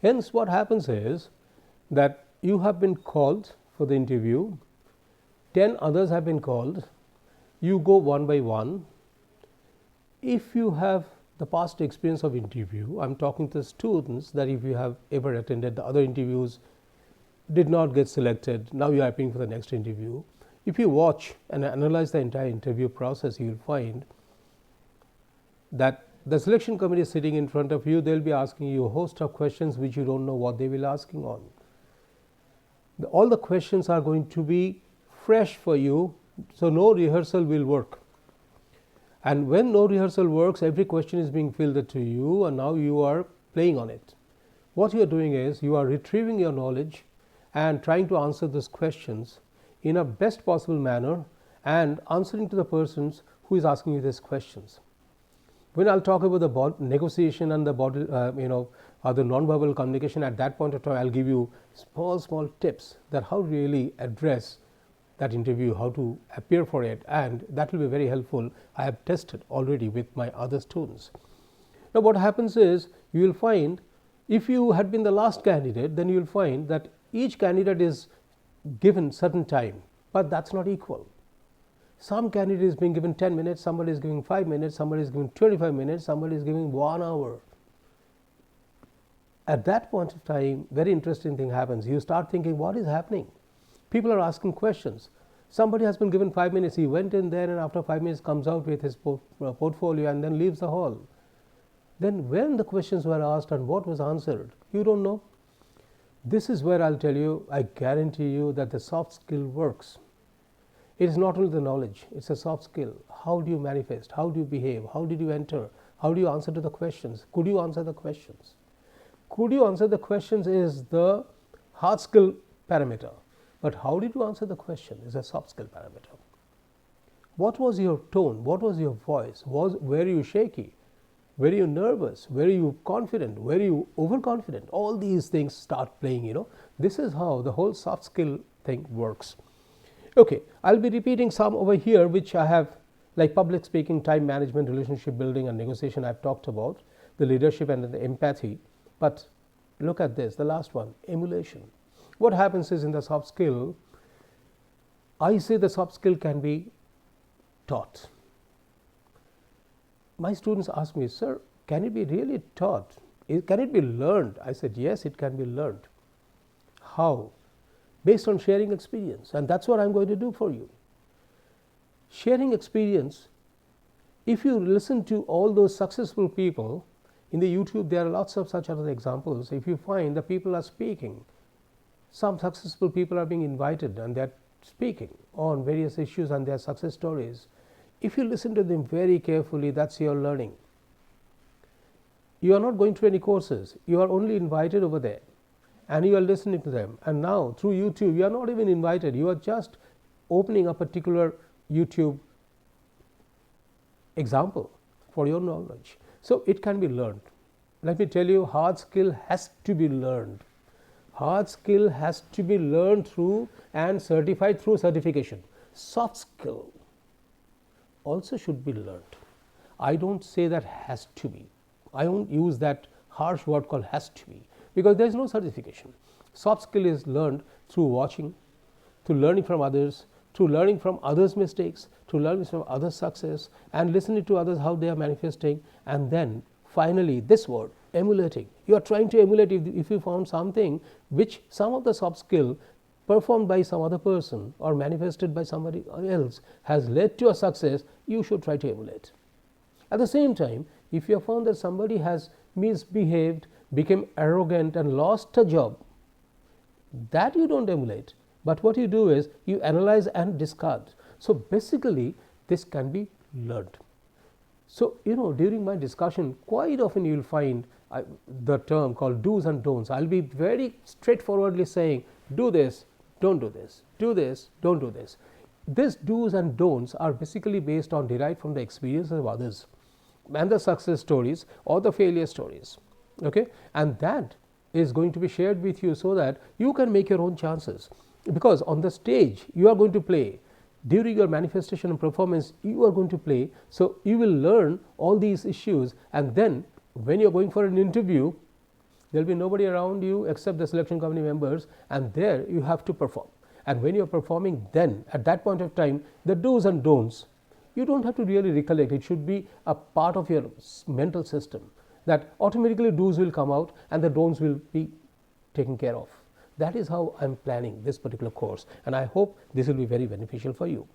Hence what happens is that you have been called for the interview, 10 others have been called, you go one by one. If you have the past experience of interview, I am talking to students that if you have ever attended the other interviews, did not get selected, now you are appearing for the next interview. If you watch and analyze the entire interview process, you will find that the selection committee is sitting in front of you, they will be asking you a host of questions which you don't know what they will be asking on. All the questions are going to be fresh for you, so no rehearsal will work. And when no rehearsal works, every question is being fielded to you and now you are playing on it. What you are doing is you are retrieving your knowledge and trying to answer those questions in a best possible manner and answering to the persons who is asking you these questions. When I'll talk about the negotiation and the body, other non-verbal communication, at that point of time I'll give you small tips that how really address that interview, how to appear for it, and that will be very helpful. I have tested already with my other students. Now what happens is you will find if you had been the last candidate, then you will find that each candidate is given certain time, but that's not equal. Some candidate is being given 10 minutes, somebody is giving 5 minutes, somebody is giving 25 minutes, somebody is giving 1 hour. At that point of time, very interesting thing happens. You start thinking, what is happening? People are asking questions. Somebody has been given 5 minutes, he went in there and after 5 minutes comes out with his portfolio and then leaves the hall. Then when the questions were asked and what was answered, you don't know. This is where I'll tell you, I guarantee you that the soft skill works. It is not only the knowledge, it's a soft skill. How do you manifest? How do you behave? How did you enter? How do you answer to the questions? Could you answer the questions? Could you answer the questions is the hard skill parameter. But how did you answer the question is a soft skill parameter. What was your tone? What was your voice? Were you shaky? Were you nervous? Were you confident? Were you overconfident? All these things start playing, This is how the whole soft skill thing works. Okay, I'll be repeating some over here which I have, like public speaking, time management, relationship building and negotiation I've talked about, the leadership and the empathy. But look at this, the last one, emulation. What happens is in the soft skill, I say the soft skill can be taught. My students ask me, sir, can it be really taught? Can it be learned? I said, yes, it can be learned. How? Based on sharing experience, and that's what I'm going to do for you. Sharing experience, if you listen to all those successful people, in the YouTube there are lots of such other examples. If you find the people are speaking, some successful people are being invited and they're speaking on various issues and their success stories. If you listen to them very carefully, that's your learning. You are not going through any courses, you are only invited over there and you are listening to them. And now through YouTube, you are not even invited, you are just opening a particular YouTube example for your knowledge. So it can be learned. Let me tell you, hard skill has to be learned. Hard skill has to be learned through and certified through certification. Soft skill also should be learned. I don't say that has to be. I don't use that harsh word called has to be, because there is no certification. Soft skill is learned through watching, through learning from others, through learning from others' mistakes, through learning from others' success and listening to others how they are manifesting, and then finally this word, emulating. You are trying to emulate. If you found something which some of the soft skill performed by some other person or manifested by somebody else has led to a success, you should try to emulate. At the same time, if you have found that somebody has misbehaved, became arrogant and lost a job, that you don't emulate, but what you do is you analyze and discard. So basically this can be learned. So during my discussion, quite often you will find the term called do's and don'ts. I'll be very straightforwardly saying, do this, don't do this, do this, don't do this. These do's and don'ts are basically based on derived from the experiences of others and the success stories or the failure stories. Okay, and that is going to be shared with you so that you can make your own chances, because on the stage you are going to play. During your manifestation and performance, you are going to play. So you will learn all these issues, and then when you are going for an interview, There will be nobody around you except the selection committee members, and there you have to perform. And when you are performing, then at that point of time, the do's and don'ts, you don't have to really recollect. It should be a part of your mental system, that automatically do's will come out and the don'ts will be taken care of. That is how I am planning this particular course, and I hope this will be very beneficial for you.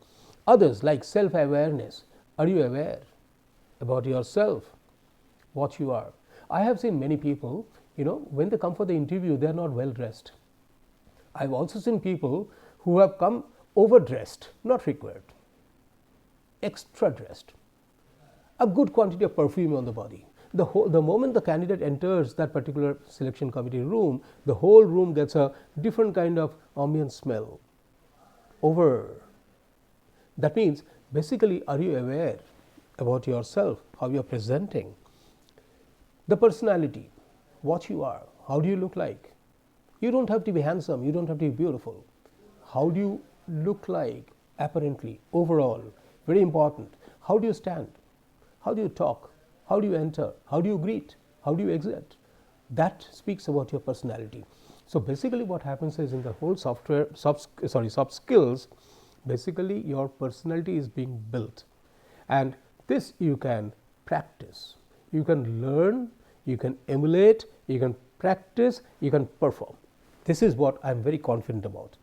Others, like self-awareness. Are you aware about yourself, what you are? I have seen many people, when they come for the interview, they are not well dressed. I have also seen people who have come overdressed, not required, extra dressed, a good quantity of perfume on the body. The moment the candidate enters that particular selection committee room, the whole room gets a different kind of ambient smell. That means, basically, are you aware about yourself, how you are presenting? The personality, what you are, how do you look like? You don't have to be handsome, you don't have to be beautiful. How do you look like apparently, overall? Very important. How do you stand? How do you talk? How do you enter? How do you greet? How do you exit? That speaks about your personality. So basically what happens is, in the whole soft skills, basically your personality is being built, and this you can practice, you can learn, you can emulate, you can practice, you can perform. This is what I am very confident about.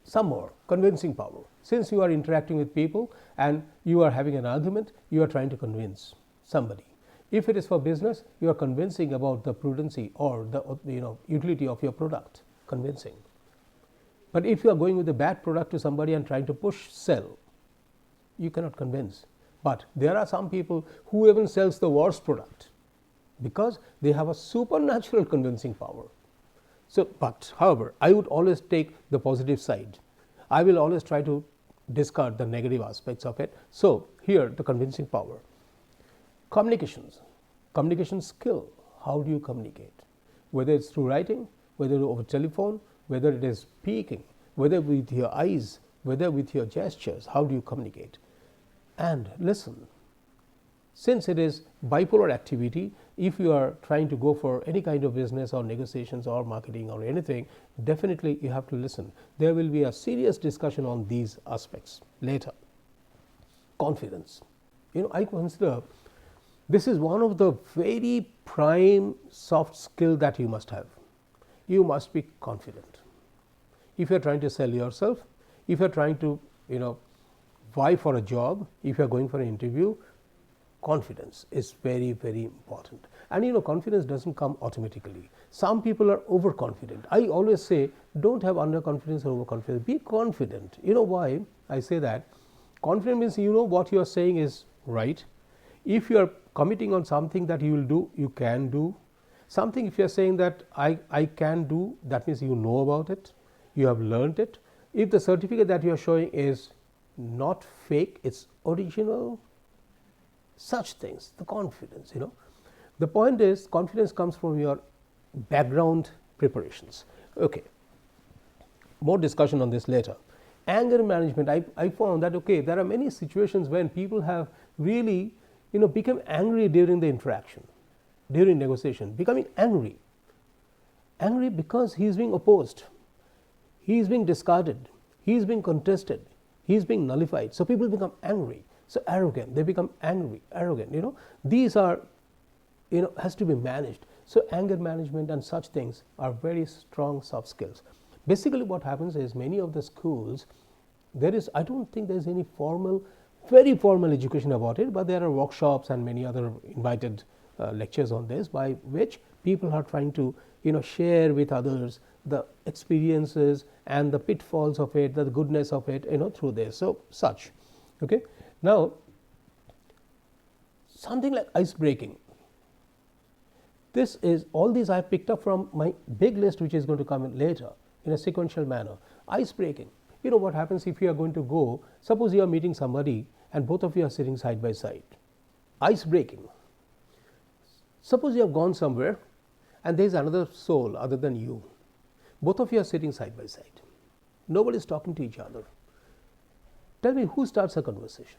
Some more convincing power. Since you are interacting with people and you are having an argument, you are trying to convince somebody. If it is for business, you are convincing about the prudency or the utility of your product, convincing. But if you are going with a bad product to somebody and trying to push sell, you cannot convince. But there are some people who even sells the worst product because they have a supernatural convincing power. So, but however, I would always take the positive side. I will always try to discard the negative aspects of it. So, here the convincing power. Communications, communication skill. How do you communicate? Whether it's through writing, whether over telephone, whether it is speaking, whether with your eyes, whether with your gestures, how do you communicate? And listen. Since it is bipolar activity, if you are trying to go for any kind of business or negotiations or marketing or anything, definitely you have to listen. There will be a serious discussion on these aspects later. Confidence. I consider this is one of the very prime soft skill that you must have. You must be confident. If you are trying to sell yourself, if you are trying to vie for a job, if you are going for an interview, confidence is very, very important. And confidence doesn't come automatically. Some people are overconfident. I always say, don't have underconfidence or overconfidence. Be confident. You know why I say that? Confident means what you are saying is right. If you are committing on something that you will do, you can do. Something if you are saying that I can do, that means you know about it, you have learned it. If the certificate that you are showing is not fake, it's original, such things, the confidence, The point is, confidence comes from your background preparations. Okay, more discussion on this later. Anger management, I found that there are many situations when people have really become angry during the interaction, during negotiation, becoming angry because he is being opposed, he is being discarded, he is being contested, he is being nullified. So people become angry. So arrogant, they become angry, arrogant. These are has to be managed. So anger management and such things are very strong soft skills. Basically what happens is, many of the schools, I don't think there is any very formal education about it, but there are workshops and many other invited lectures on this, by which people are trying to share with others the experiences and the pitfalls of it, the goodness of it, through this. So such. Okay. Now, something like ice breaking. All these I have picked up from my big list, which is going to come in later in a sequential manner. Ice breaking. What happens if you are going to go, suppose you are meeting somebody and both of you are sitting side by side. Ice breaking. Suppose you have gone somewhere and there is another soul other than you. Both of you are sitting side by side. Nobody is talking to each other. Tell me, who starts a conversation?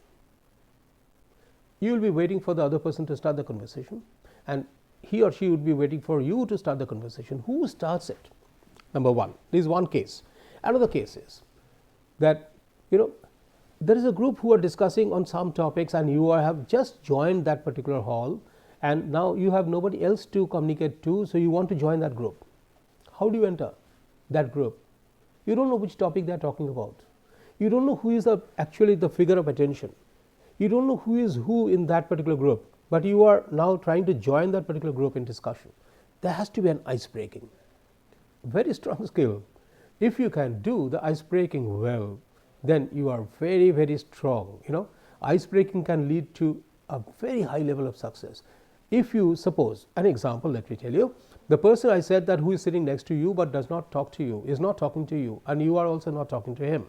You will be waiting for the other person to start the conversation, and he or she would be waiting for you to start the conversation. Who starts it? Number one. This is one case. Another case is that, there is a group who are discussing on some topics, and you have just joined that particular hall, and now you have nobody else to communicate to, so you want to join that group. How do you enter that group? You don't know which topic they are talking about. You don't know who is actually the figure of attention. You don't know who is who in that particular group, but you are now trying to join that particular group in discussion. There has to be an ice breaking. Very strong skill. If you can do the ice breaking well, then you are very, very strong. Ice breaking can lead to a very high level of success. If you suppose an example, let me tell you, the person I said that who is sitting next to you but does not talk to you, is not talking to you, and you are also not talking to him.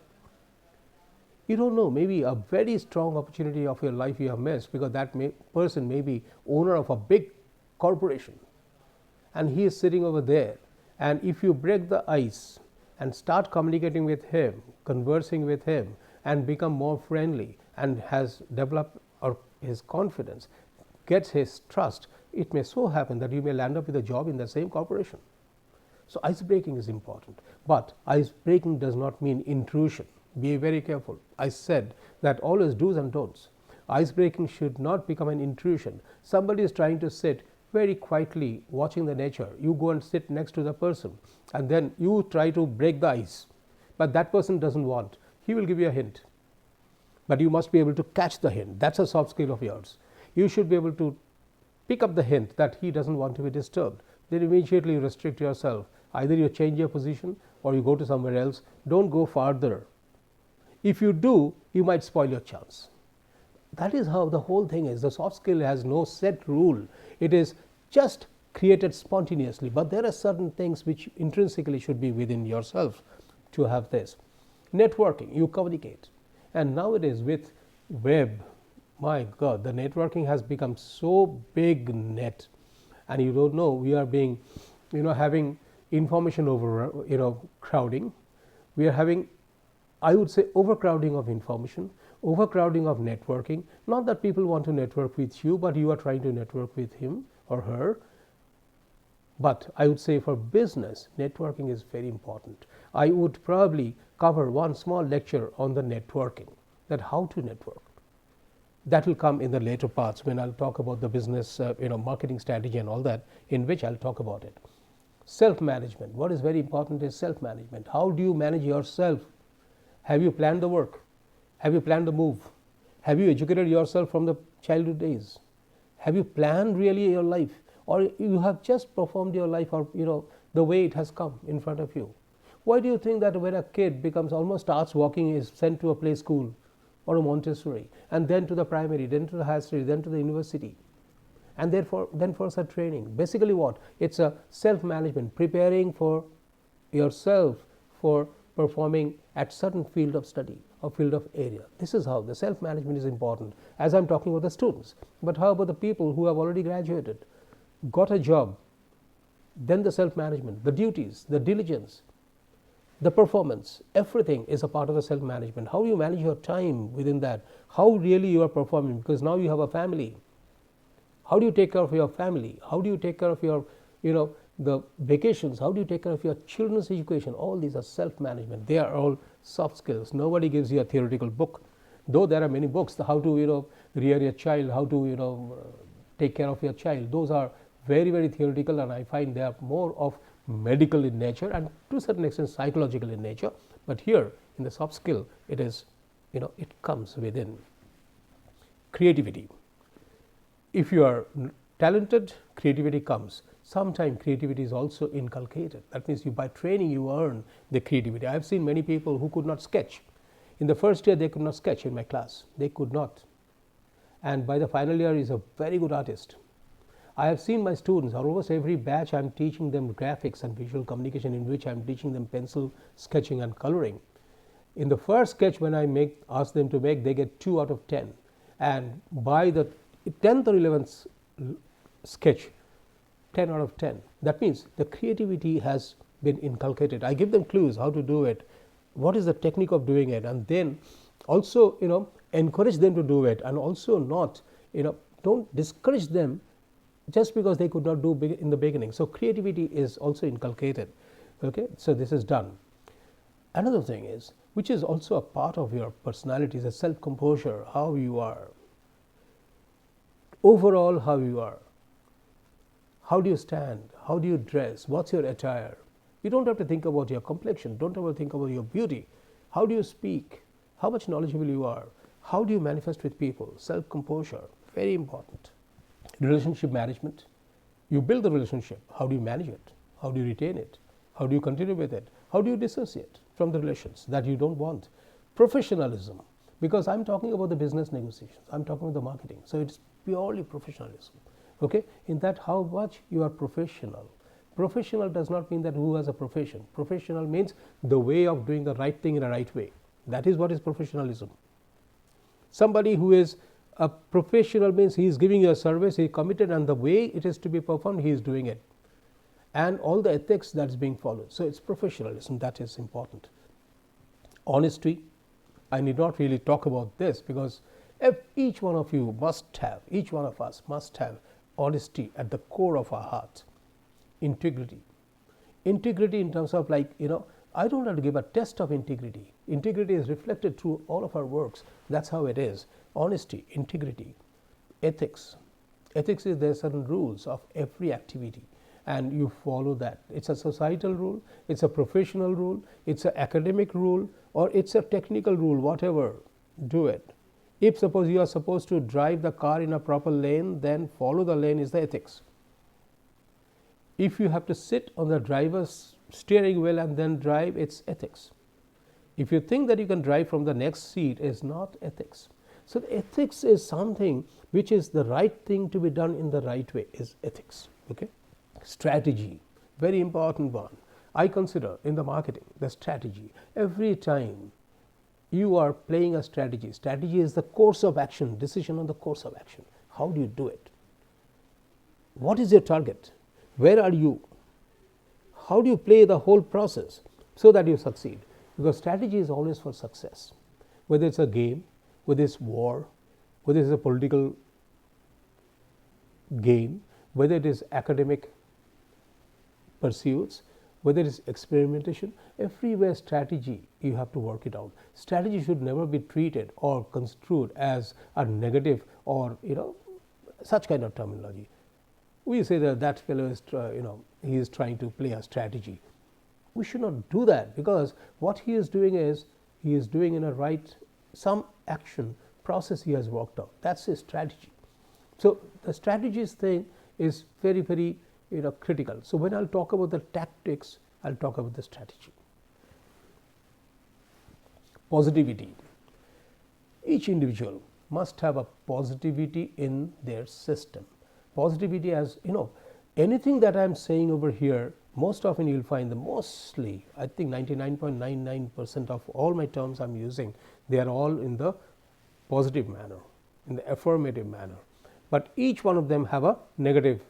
You don't know, maybe a very strong opportunity of your life you have missed, because that person may be owner of a big corporation, and he is sitting over there, and if you break the ice and start communicating with him, conversing with him, and become more friendly, and has developed his confidence, gets his trust, it may so happen that you may land up with a job in the same corporation. So ice breaking is important, but ice breaking does not mean intrusion. Be very careful. I said that always do's and don'ts. Ice breaking should not become an intrusion. Somebody is trying to sit very quietly watching the nature. You go and sit next to the person, and then you try to break the ice, but that person doesn't want. He will give you a hint, but you must be able to catch the hint. That's a soft skill of yours. You should be able to pick up the hint that he doesn't want to be disturbed. Then immediately restrict yourself. Either you change your position or you go to somewhere else. Don't go farther. If you do, you might spoil your chance. That is how the whole thing is. The soft skill has no set rule. It is just created spontaneously, but there are certain things which intrinsically should be within yourself to have this. Networking, you communicate. And nowadays with web, my God, the networking has become so big net, and you don't know, we are being, having information over, crowding. We are having, I would say, overcrowding of information, overcrowding of networking. Not that people want to network with you, but you are trying to network with him or her. But I would say for business, networking is very important. I would probably cover one small lecture on the networking, that how to network. That will come in the later parts when I'll talk about the business, marketing strategy and all that, in which I'll talk about it. Self-management. What is very important is self-management. How do you manage yourself? Have you planned the work? Have you planned the move? Have you educated yourself from the childhood days? Have you planned really your life? Or you have just performed your life, or the way it has come in front of you? Why do you think that when a kid starts walking, is sent to a play school or a Montessori, and then to the primary, then to the higher study, then to the university, and then for such training? Basically what? It's a self-management, preparing for yourself for performing at certain field of study or field of area. This is how the self-management is important, as I'm talking about the students. But how about the people who have already graduated, got a job? Then the self-management, the duties, the diligence, the performance, everything is a part of the self-management. How you manage your time within that, how really you are performing, because now you have a family. How do you take care of your family? How do you take care of your, the vacations? How do you take care of your children's education? All these are self-management. They are all soft skills. Nobody gives you a theoretical book, though there are many books. How to rear your child, how to take care of your child. Those are very, very theoretical, and I find they are more of medical in nature and to a certain extent psychological in nature. But here in the soft skill, it is, it comes within. Creativity. If you are talented, creativity comes. Sometimes creativity is also inculcated. That means by training you earn the creativity. I have seen many people who could not sketch. In the first year they could not sketch in my class. They could not. And by the final year he is a very good artist. I have seen my students, almost every batch I am teaching them graphics and visual communication, in which I am teaching them pencil sketching and coloring. In the first sketch when I ask them to make, they get 2 out of 10. And by the 10th or 11th sketch, 10 out of 10. That means the creativity has been inculcated. I give them clues how to do it, what is the technique of doing it, and then also encourage them to do it, and also not don't discourage them just because they could not do in the beginning. So creativity is also inculcated. Okay, so this is done. Another thing is, which is also a part of your personality, is a self composure, how you are, overall how you are. How do you stand? How do you dress? What's your attire? You don't have to think about your complexion. Don't ever think about your beauty. How do you speak? How much knowledgeable you are? How do you manifest with people? Self composure, very important. Relationship management. You build the relationship. How do you manage it? How do you retain it? How do you continue with it? How do you dissociate from the relations that you don't want? Professionalism, because I'm talking about the business negotiations. I'm talking about the marketing. So it's purely professionalism. Okay, in that how much you are professional. Professional does not mean that who has a profession. Professional means the way of doing the right thing in a right way. That is what is professionalism. Somebody who is a professional means he is giving you a service, he is committed, and the way it is to be performed, he is doing it, and all the ethics that is being followed. So it's professionalism that is important. Honesty, I need not really talk about this, because if each one of you must have, each one of us must have honesty at the core of our heart. Integrity in terms of, like, I don't have to give a test of integrity. Integrity is reflected through all of our works. That's how it is. Honesty, integrity, ethics. Ethics is, there are certain rules of every activity, and you follow that. It's a societal rule, it's a professional rule, it's an academic rule, or it's a technical rule, whatever, do it. If suppose you are supposed to drive the car in a proper lane, then follow the lane is the ethics. If you have to sit on the driver's steering wheel and then drive, it's ethics. If you think that you can drive from the next seat, is not ethics. So the ethics is something which is the right thing to be done in the right way, is ethics. Okay. Strategy, very important one. I consider in the marketing the strategy. Every time you are playing a strategy, strategy is the course of action, decision on the course of action. How do you do it? What is your target? Where are you? How do you play the whole process so that you succeed? Because strategy is always for success. Whether it's a game, whether it's war, whether it's a political game, whether it is academic pursuits, whether it is experimentation, everywhere strategy, you have to work it out. Strategy should never be treated or construed as a negative, or such kind of terminology. We say that fellow is he is trying to play a strategy. We should not do that, because what he is doing is, he is doing in a right, some action process he has worked out. That's his strategy. So the strategies thing is very, very critical. So when I'll talk about the tactics, I'll talk about the strategy. Positivity. Each individual must have a positivity in their system. Positivity, as anything that I am saying over here, most often you will find mostly, I think 99.99% of all my terms I am using, they are all in the positive manner, in the affirmative manner. But each one of them have a negative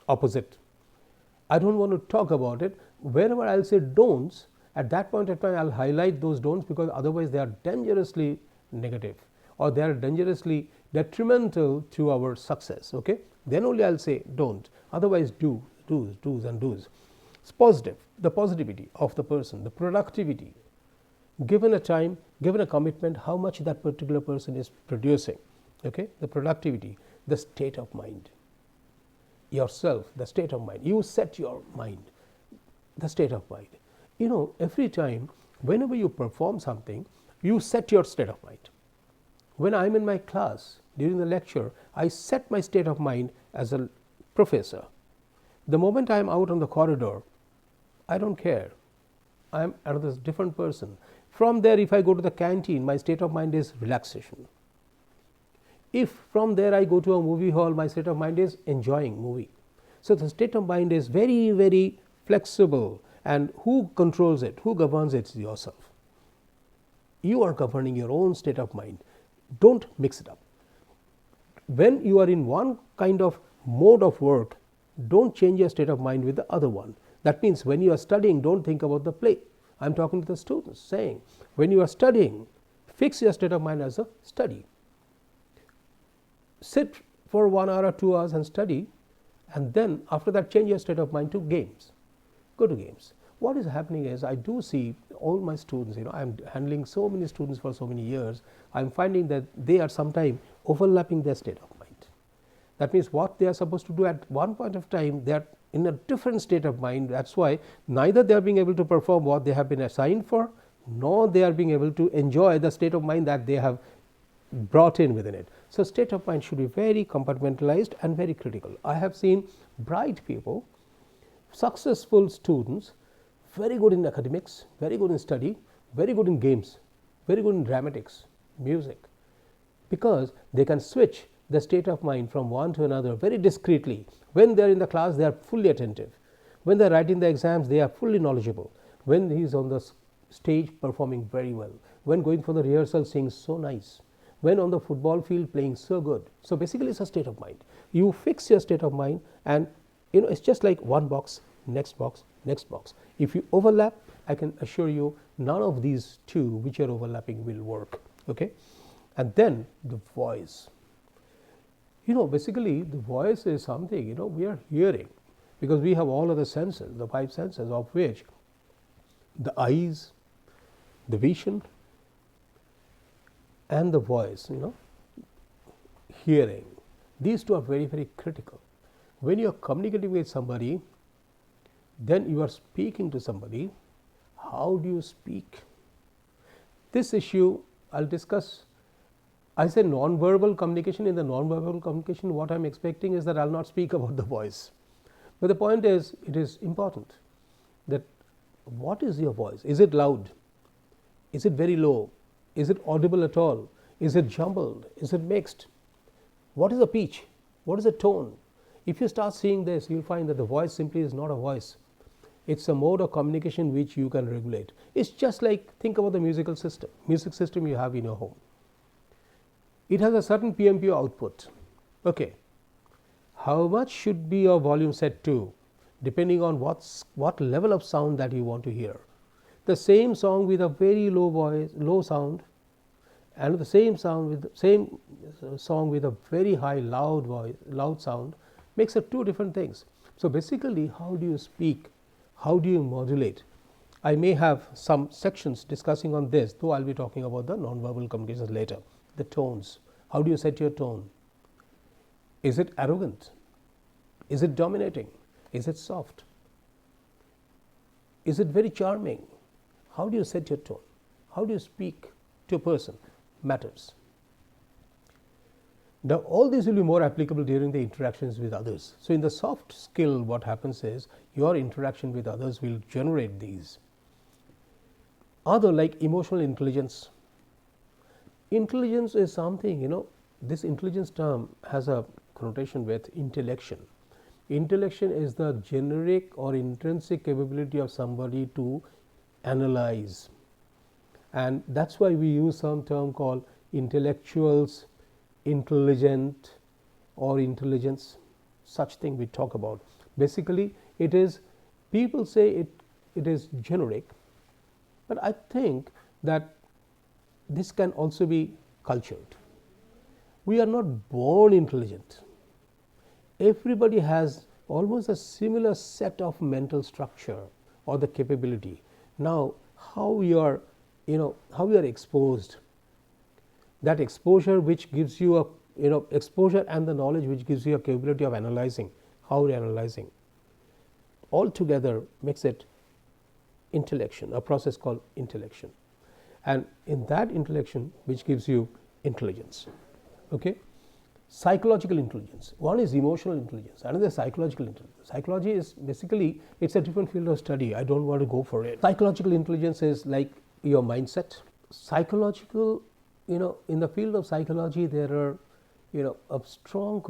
opposite. I don't want to talk about it. Wherever I will say don'ts, at that point of time I will highlight those don'ts, because otherwise they are dangerously negative, or they are dangerously detrimental to our success. Okay? Then only I will say don't. Otherwise do's and do's. It's positive, the positivity of the person, the productivity, given a time, given a commitment, how much that particular person is producing. Okay? The productivity, the state of mind. Yourself, the state of mind. You set your mind, the state of mind. Every time, whenever you perform something, you set your state of mind. When I am in my class, during the lecture, I set my state of mind as a professor. The moment I am out on the corridor, I don't care. I am another different person. From there, if I go to the canteen, my state of mind is relaxation. If from there I go to a movie hall, my state of mind is enjoying movie. So the state of mind is very, very flexible, and who controls it, who governs it is yourself. You are governing your own state of mind. Don't mix it up. When you are in one kind of mode of work, don't change your state of mind with the other one. That means when you are studying, don't think about the play. I am talking to the students, saying when you are studying, fix your state of mind as a study. Sit for 1 hour or 2 hours and study, and then after that change your state of mind to games. Go to games. What is happening is, I do see all my students, I'm handling so many students for so many years, I'm finding that they are sometimes overlapping their state of mind. That means what they are supposed to do at one point of time, they are in a different state of mind. That's why neither they are being able to perform what they have been assigned for, nor they are being able to enjoy the state of mind that they have brought in within it. So, state of mind should be very compartmentalized and very critical. I have seen bright people, successful students, very good in academics, very good in study, very good in games, very good in dramatics, music, because they can switch the state of mind from one to another very discreetly. When they are in the class, they are fully attentive. When they are writing the exams, they are fully knowledgeable. When he is on the stage performing very well, when going for the rehearsal saying so nice, when on the football field playing so good. So, basically it is a state of mind. You fix your state of mind, and it is just like one box, next box, next box. If you overlap, I can assure you none of these two which are overlapping will work. Okay? And then the voice. Basically the voice is something we are hearing, because we have all of the senses, the 5 senses, of which the eyes, the vision, and the voice, hearing, these two are very, very critical. When you are communicating with somebody, then you are speaking to somebody. How do you speak? This issue I will discuss. I say non-verbal communication. In the non-verbal communication, what I am expecting is that I will not speak about the voice, but the point is, it is important that what is your voice? Is it loud? Is it very low? Is it audible at all? Is it jumbled? Is it mixed? What is the pitch? What is the tone? If you start seeing this, you will find that the voice simply is not a voice. It is a mode of communication which you can regulate. It is just like, think about the music system you have in your home. It has a certain PMPO output. Okay. How much should be your volume set to, depending on what level of sound that you want to hear. The same song with a very low voice, low sound, and the same song with a very high loud voice, loud sound, makes it two different things. So, basically how do you speak? How do you modulate? I may have some sections discussing on this, though I will be talking about the non-verbal communications later. The tones. How do you set your tone? Is it arrogant? Is it dominating? Is it soft? Is it very charming? How do you set your tone? How do you speak to a person? Matters. Now, all these will be more applicable during the interactions with others. So, in the soft skill, what happens is your interaction with others will generate these. Other, like emotional intelligence. Intelligence is something, this intelligence term has a connotation with intellection. Intellection is the generic or intrinsic capability of somebody to analyze, and that is why we use some term called intellectuals, intelligent, or intelligence, such thing we talk about. Basically it is, people say it is generic, but I think that this can also be cultured. We are not born intelligent. Everybody has almost a similar set of mental structure or the capability. Now, how we are exposed, that exposure which gives you a exposure and the knowledge which gives you a capability of analyzing, how we are analyzing, all together makes it intellection, a process called intellection, and in that intellection which gives you intelligence. Okay. Psychological intelligence, one is emotional intelligence, another is psychological intelligence. Psychology is basically, it is a different field of study, I do not want to go for it. Psychological intelligence is like your mindset. Psychological, in the field of psychology there are a strong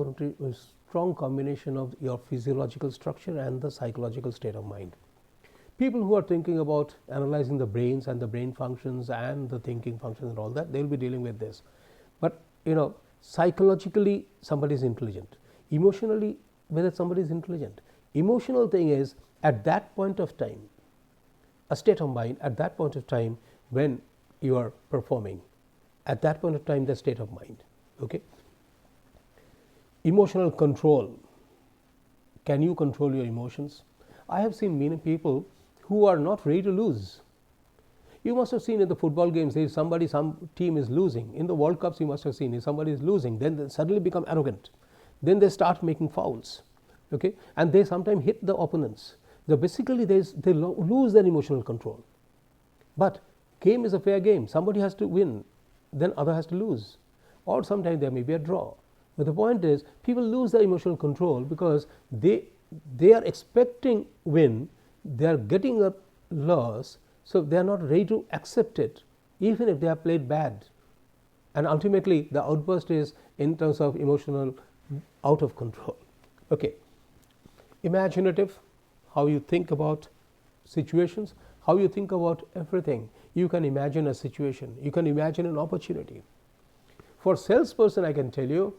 combination of your physiological structure and the psychological state of mind. People who are thinking about analyzing the brains and the brain functions and the thinking functions and all that, they will be dealing with this. But psychologically somebody is intelligent, emotionally whether somebody is intelligent. Emotional thing is at that point of time, a state of mind at that point of time when you are performing, at that point of time the state of mind. Okay. Emotional control, Can you control your emotions? I have seen many people who are not ready to lose. You must have seen in the football games, if some team is losing. In the World Cups, you must have seen if somebody is losing, then they suddenly become arrogant. Then they start making fouls, okay, and they sometimes hit the opponents. So basically, they lose their emotional control. But game is a fair game. Somebody has to win, then other has to lose, or sometimes there may be a draw. But the point is, people lose their emotional control because they are expecting win, they are getting a loss, so they are not ready to accept it, even if they have played bad. And ultimately, the outburst is in terms of emotional out of control. Okay, imaginative, how you think about situations, how you think about everything. You can imagine a situation, you can imagine an opportunity. For salesperson, I can tell you,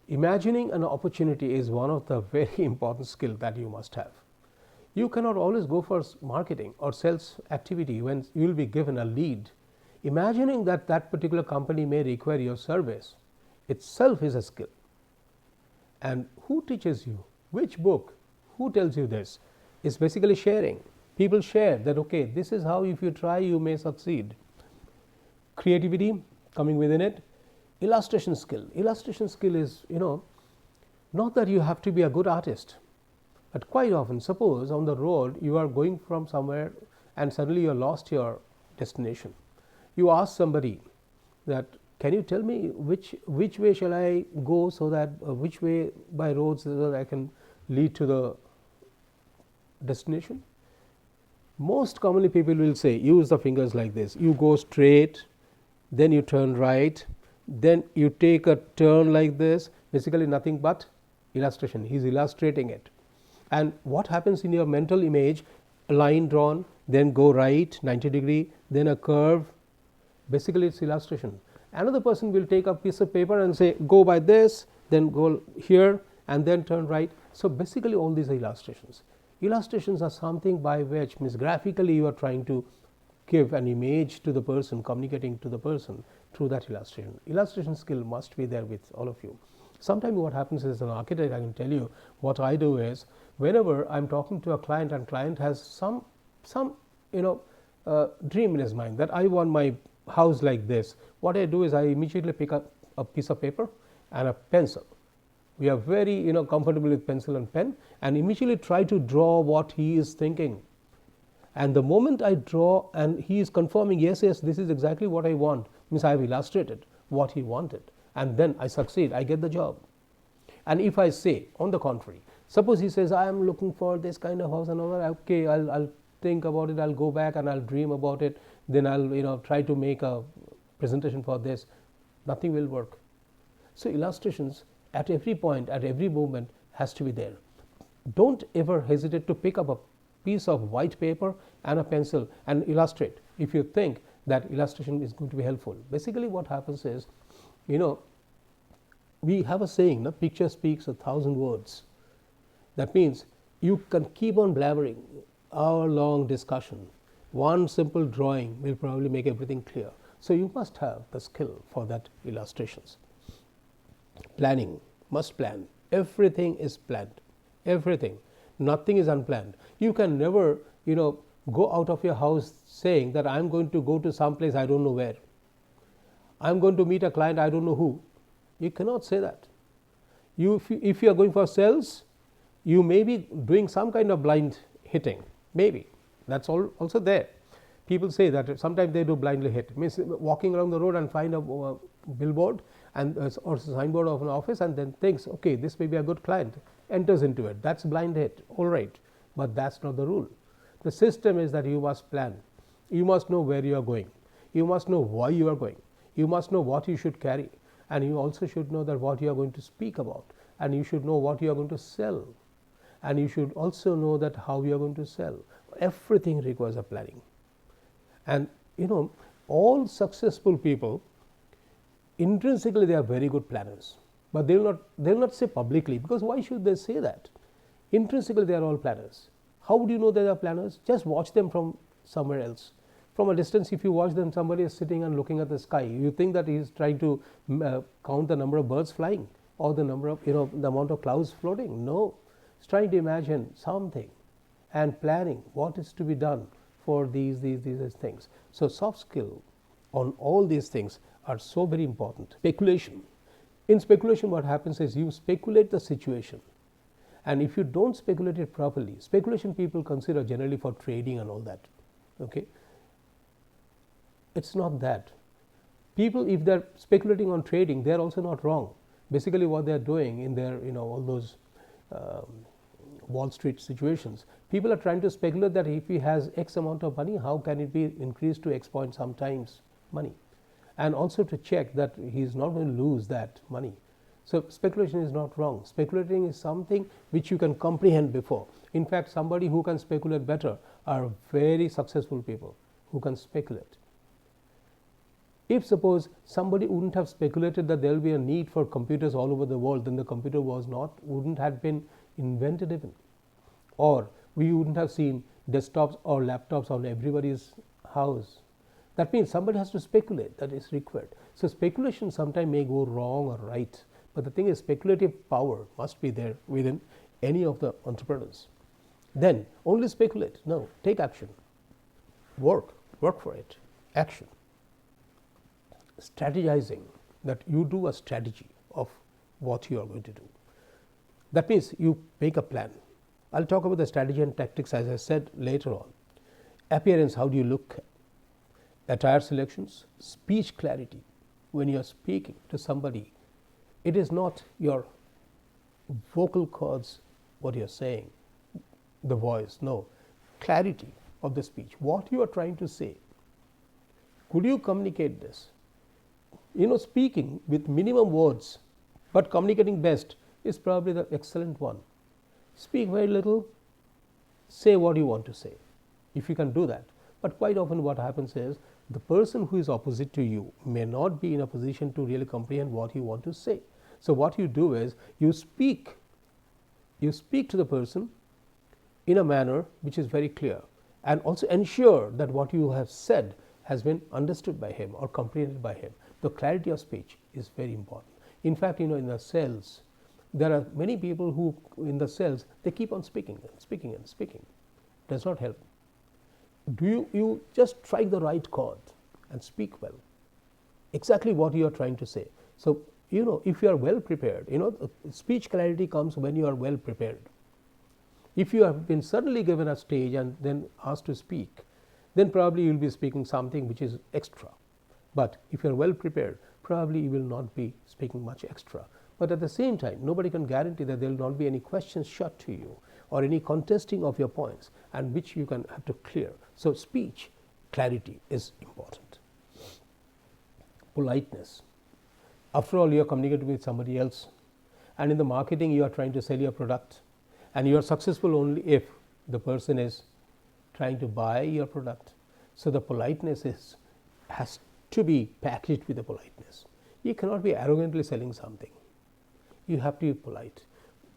imagining an opportunity is one of the very important skill that you must have. You cannot always go for marketing or sales activity when you will be given a lead. Imagining that particular company may require your service itself is a skill. And who teaches you? Which book? Who tells you this? It's basically sharing. People share that, okay, this is how if you try you may succeed. Creativity coming within it. Illustration skill. Illustration skill is, not that you have to be a good artist. But quite often, suppose on the road you are going from somewhere and suddenly you have lost your destination. You ask somebody that, can you tell me which way shall I go, so that which way by roads so that I can lead to the destination? Most commonly people will say, use the fingers like this. You go straight, then you turn right, then you take a turn like this. Basically nothing but illustration. He is illustrating it. And what happens in your mental image, a line drawn, then go right 90-degree, then a curve. Basically it's illustration. Another person will take a piece of paper and say, go by this, then go here and then turn right. So basically all these are illustrations. Illustrations are something by which, means graphically you are trying to give an image to the person, communicating to the person through that illustration. Illustration skill must be there with all of you. Sometimes what happens is, as an architect, I can tell you what I do is, whenever I'm talking to a client and client has some dream in his mind that I want my house like this, what I do is I immediately pick up a piece of paper and a pencil. We are very comfortable with pencil and pen, and immediately try to draw what he is thinking. And the moment I draw and he is confirming, yes, this is exactly what I want, means I have illustrated what he wanted, and then I succeed, I get the job. And if I say on the contrary, suppose he says, I am looking for this kind of house and all that, okay, I'll think about it, I'll go back and I'll dream about it, then I'll try to make a presentation for this, nothing will work. So illustrations at every point, at every moment has to be there. Don't ever hesitate to pick up a piece of white paper and a pencil and illustrate if you think that illustration is going to be helpful. Basically what happens is, we have a saying, no, picture speaks 1,000 words. That means you can keep on blabbering, hour-long discussion. One simple drawing will probably make everything clear. So you must have the skill for that illustrations. Planning, must plan. Everything is planned. Everything. Nothing is unplanned. You can never, go out of your house saying that I'm going to go to some place I don't know where. I'm going to meet a client I don't know who. You cannot say that. If you are going for sales, you may be doing some kind of blind hitting. Maybe. That's also there. People say that sometimes they do blindly hit. Means walking around the road and find a billboard and or signboard of an office and then thinks, okay, this may be a good client, enters into it. That's blind hit. All right. But that's not the rule. The system is that you must plan. You must know where you are going. You must know why you are going. You must know what you should carry. And you also should know that what you are going to speak about. And you should know what you are going to sell. And you should also know that how you are going to sell. Everything requires a planning. And all successful people, intrinsically they are very good planners. But they will not say publicly, because why should they say that? Intrinsically they are all planners. How would you know they are planners? Just watch them from somewhere else. From a distance, if you watch them, somebody is sitting and looking at the sky. You think that he is trying to count the number of birds flying or the number of the amount of clouds floating. No. He's trying to imagine something and planning what is to be done for these things. So soft skill on all these things are so very important. Speculation. In speculation, what happens is you speculate the situation, and if you don't speculate it properly, speculation people consider generally for trading and all that. Okay, it's not that. People, if they're speculating on trading, they're also not wrong. Basically, what they're doing in their all those Wall Street situations, people are trying to speculate that if he has X amount of money, how can it be increased to X point sometimes money, and also to check that he's not going to lose that money. So speculation is not wrong. Speculating is something which you can comprehend before. In fact, somebody who can speculate better are very successful people who can speculate. If suppose somebody wouldn't have speculated that there will be a need for computers all over the world, then the computer wouldn't have been invented even, or we wouldn't have seen desktops or laptops on everybody's house. That means somebody has to speculate, that is required. So speculation sometimes may go wrong or right, but the thing is speculative power must be there within any of the entrepreneurs. Then only speculate. No, take action. Work for it. Action. Strategizing, that you do a strategy of what you are going to do. That means you make a plan. I'll talk about the strategy and tactics as I said later on. Appearance, how do you look? Attire selections, speech clarity. When you are speaking to somebody, it is not your vocal cords, what you are saying, the voice, no, clarity of the speech, what you are trying to say. Could you communicate this? Speaking with minimum words but communicating best is probably the excellent one. Speak very little, say what you want to say, if you can do that. But quite often what happens is the person who is opposite to you may not be in a position to really comprehend what you want to say. So what you do is you speak to the person in a manner which is very clear, and also ensure that what you have said has been understood by him or comprehended by him. The clarity of speech is very important. In fact, in the sales, there are many people who in the sales, they keep on speaking and speaking and speaking. It does not help. You just strike the right chord and speak well, exactly what you are trying to say. So if you are well prepared, speech clarity comes when you are well prepared. If you have been suddenly given a stage and then asked to speak, then probably you will be speaking something which is extra. But if you are well prepared, probably you will not be speaking much extra. But at the same time, nobody can guarantee that there will not be any questions shot to you or any contesting of your points, and which you can have to clear. So speech clarity is important. Politeness. After all, you are communicating with somebody else, and in the marketing you are trying to sell your product, and you are successful only if the person is trying to buy your product. So the politeness has to be packaged with the politeness. You cannot be arrogantly selling something. You have to be polite.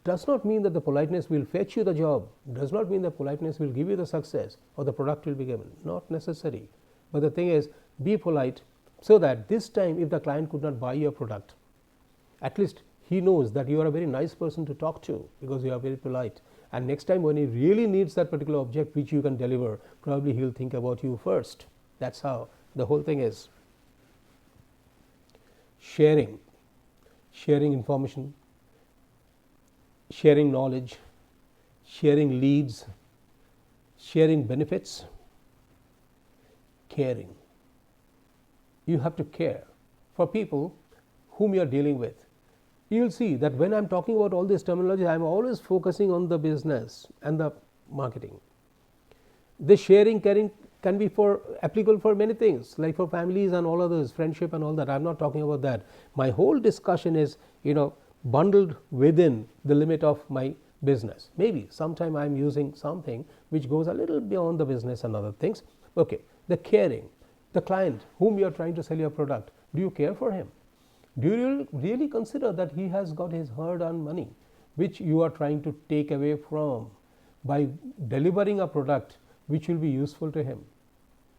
Does not mean that the politeness will fetch you the job, does not mean that politeness will give you the success or the product will be given, not necessary. But the thing is, be polite so that this time if the client could not buy your product, at least he knows that you are a very nice person to talk to because you are very polite, and next time when he really needs that particular object which you can deliver, probably he will think about you first. That's how the whole thing is. Sharing information, sharing knowledge, sharing leads, sharing benefits, caring. You have to care for people whom you are dealing with. You will see that when I am talking about all this terminology, I am always focusing on the business and the marketing. The sharing, caring can be applicable for many things, like for families and all others, friendship and all that. I am not talking about that. My whole discussion is bundled within the limit of my business. Maybe sometime I am using something which goes a little beyond the business and other things. Okay, the caring, the client whom you are trying to sell your product, do you care for him? Do you really consider that he has got his hard-earned money which you are trying to take away from by delivering a product which will be useful to him?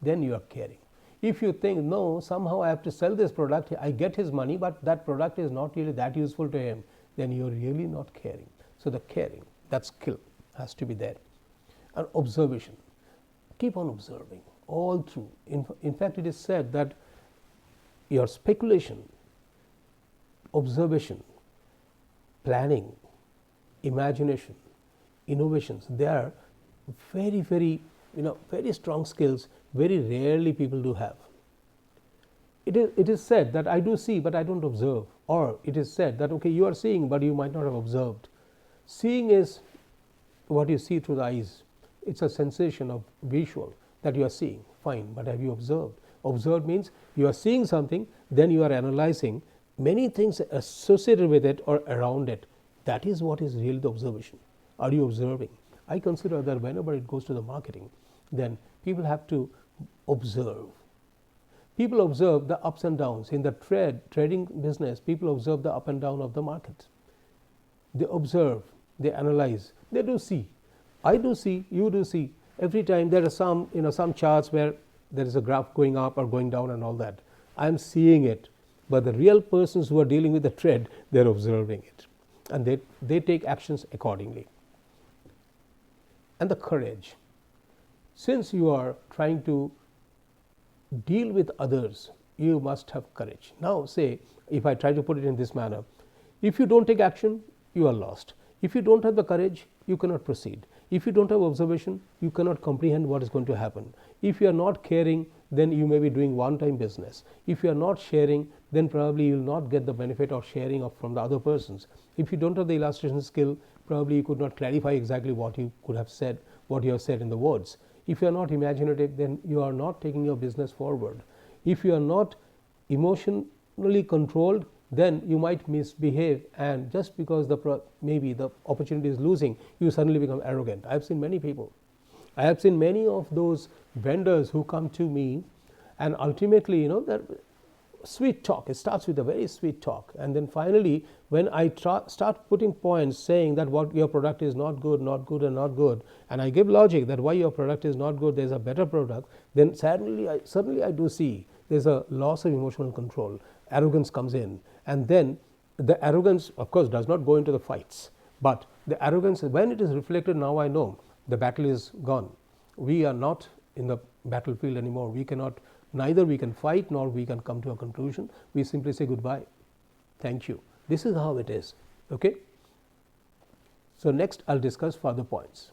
Then you are caring. If you think, no, somehow I have to sell this product, I get his money, but that product is not really that useful to him, then you are really not caring. So the caring That skill has to be there. And observation, keep on observing all through. In fact, it is said that your speculation, observation, planning, imagination, innovations, they are very, very, very strong skills, very rarely people do have. It is said that I do see but I don't observe, or it is said that okay, you are seeing but you might not have observed. Seeing is what you see through the eyes. It's a sensation of visual that you are seeing, fine, but have you observed? Observed means you are seeing something, then you are analyzing many things associated with it or around it. That is what is really the observation. Are you observing? I consider that whenever it goes to the marketing, then people have to observe. People observe the ups and downs. In the trading business, people observe the up and down of the market. They observe, they analyze, they do see. I do see, you do see. Every time there are some, some charts where there is a graph going up or going down and all that. I am seeing it, but the real persons who are dealing with the trade, they are observing it, and they take actions accordingly. And the courage. Since you are trying to deal with others, you must have courage. Now say, if I try to put it in this manner, if you don't take action, you are lost. If you don't have the courage, you cannot proceed. If you don't have observation, you cannot comprehend what is going to happen. If you are not caring, then you may be doing one-time business. If you are not sharing, then probably you will not get the benefit of sharing from the other persons. If you don't have the illustration skill, probably you could not clarify exactly what you could have said, what you have said in the words. If you are not imaginative, then you are not taking your business forward. If you are not emotionally controlled, then you might misbehave, and just because maybe the opportunity is losing, you suddenly become arrogant. I have seen many people. I have seen many of those vendors who come to me, and ultimately, that sweet talk. It starts with a very sweet talk, and then finally, when I start putting points saying that what your product is not good, and not good, and I give logic that why your product is not good, there's a better product, then suddenly I do see there's a loss of emotional control. Arrogance comes in, and then the arrogance, of course, does not go into the fights, but the arrogance, when it is reflected, now I know the battle is gone. We are not in the battlefield anymore. Neither we can fight nor we can come to a conclusion. We simply say goodbye. Thank you. This is how it is. Okay. So next I'll discuss further points.